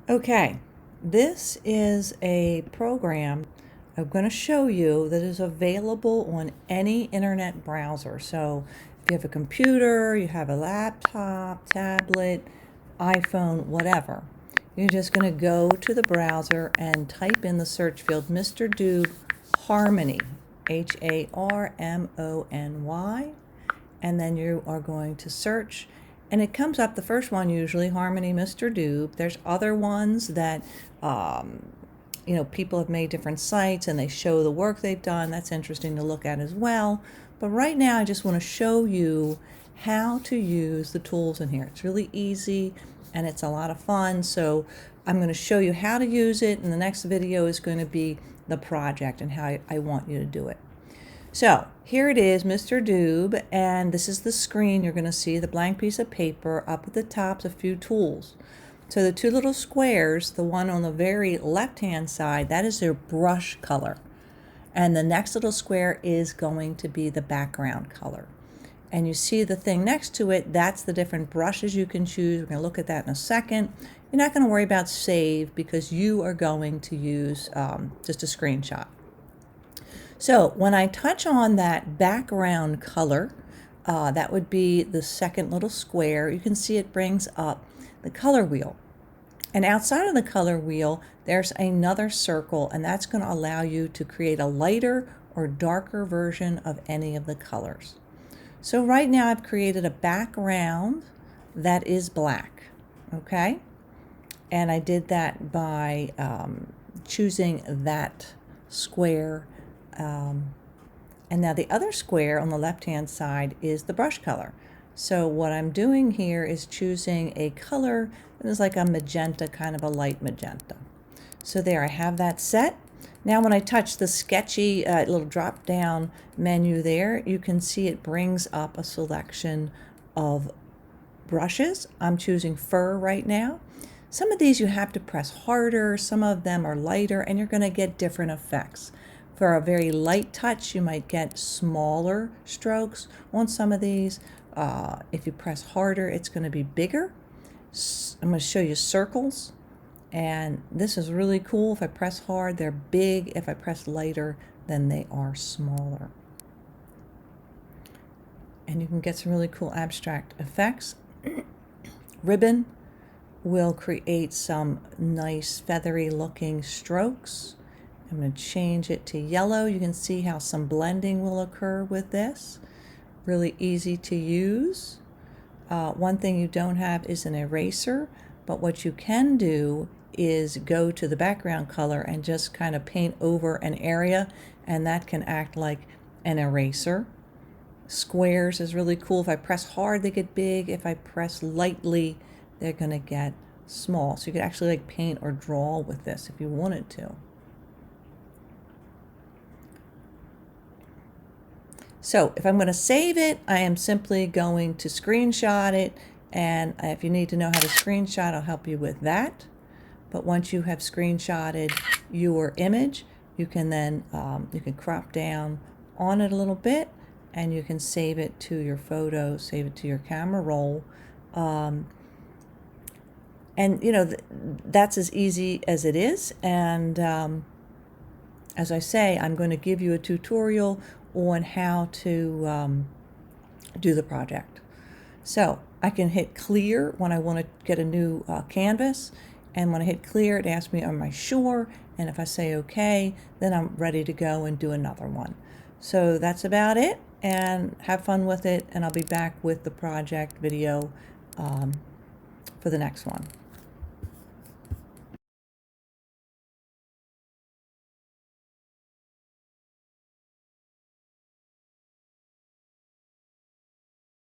Okay, this is a program I'm going to show you that is available on any internet browser. So if you have a computer, you have a laptop, tablet, iPhone, whatever, you're just going to go to the browser and type in the search field Mr. Doob Harmony, Harmony, and then you are going to search, and it comes up, the first one usually, Harmony Mr. Doob. There's other ones that people have made different sites and they show the work they've done. That's interesting to look at as well. But right now I just want to show you how to use the tools in here. It's really easy and it's a lot of fun. So I'm going to show you how to use it, and the next video is going to be the project and how I want you to do it. So here it is, Mr. Doob, and this is the screen. You're going to see the blank piece of paper. Up at the top, a few tools. So the two little squares, the one on the very left-hand side, that is their brush color. And the next little square is going to be the background color. And you see the thing next to it, that's the different brushes you can choose. We're going to look at that in a second. You're not going to worry about save because you are going to use just a screenshot. So when I touch on that background color, that would be the second little square, you can see it brings up the color wheel. And outside of the color wheel, there's another circle, and that's going to allow you to create a lighter or darker version of any of the colors. So right now I've created a background that is black, okay? And I did that by choosing that square. And now the other square on the left-hand side is the brush color. So what I'm doing here is choosing a color that is like a magenta, kind of a light magenta. So there, I have that set. Now when I touch the sketchy little drop-down menu there, you can see it brings up a selection of brushes. I'm choosing fur right now. Some of these you have to press harder, some of them are lighter, and you're going to get different effects. For a very light touch, you might get smaller strokes on some of these. If you press harder, it's going to be bigger. I'm going to show you circles, and this is really cool. If I press hard, they're big. If I press lighter, then they are smaller. And you can get some really cool abstract effects. Ribbon will create some nice feathery looking strokes. I'm going to change it to yellow. You can see how some blending will occur with this. Really easy to use. One thing you don't have is an eraser, but what you can do is go to the background color and just kind of paint over an area, and that can act like an eraser. Squares is really cool. If I press hard, they get big. If I press lightly, they're going to get small. So you could actually like paint or draw with this if you wanted to. So if I'm going to save it, I am simply going to screenshot it, and if you need to know how to screenshot, I'll help you with that. But once you have screenshotted your image, you can then you can crop down on it a little bit, and you can save it to your photo, save it to your camera roll. And you know, that's as easy as it is. And as I say, I'm going to give you a tutorial on how to do the project. So I can hit clear when I want to get a new canvas, and when I hit clear, it asks me, am I sure? And if I say okay, then I'm ready to go and do another one. So that's about it, and have fun with it, and I'll be back with the project video for the next one.